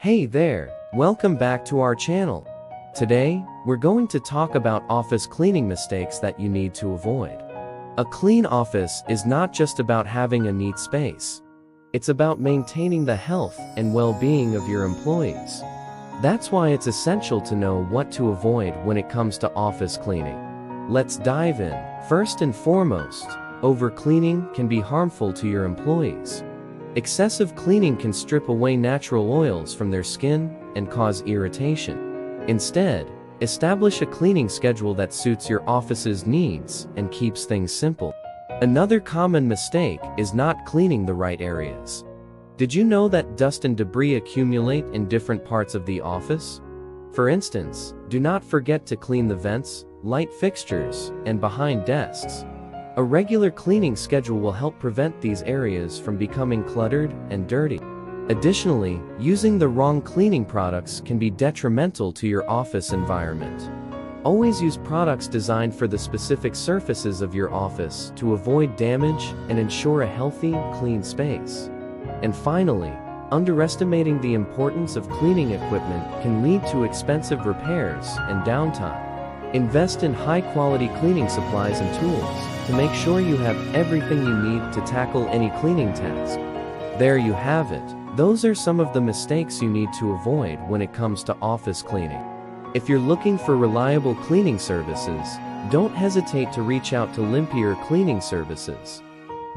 Hey there, welcome back to our channel. Today, we're going to talk about office cleaning mistakes that you need to avoid. A clean office is not just about having a neat space. It's about maintaining the health and well-being of your employees. That's why it's essential to know what to avoid when it comes to office cleaning. Let's dive in. First and foremost, overcleaning can be harmful to your employees. Excessive cleaning can strip away natural oils from their skin and cause irritation. Instead, establish a cleaning schedule that suits your office's needs and keeps things simple. Another common mistake is not cleaning the right areas. Did you know that dust and debris accumulate in different parts of the office? For instance, do not forget to clean the vents, light fixtures, and behind desks. A regular cleaning schedule will help prevent these areas from becoming cluttered and dirty. Additionally, using the wrong cleaning products can be detrimental to your office environment. Always use products designed for the specific surfaces of your office to avoid damage and ensure a healthy, clean space. And finally, underestimating the importance of cleaning equipment can lead to expensive repairs and downtime. Invest in high-quality cleaning supplies and tools to make sure you have everything you need to tackle any cleaning task. There you have it. Those are some of the mistakes you need to avoid when it comes to office cleaning. If you're looking for reliable cleaning services, don't hesitate to reach out to Limpier Cleaning Services.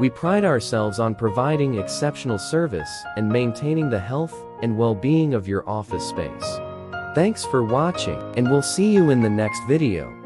We pride ourselves on providing exceptional service and maintaining the health and well-being of your office space. Thanks for watching, and we'll see you in the next video.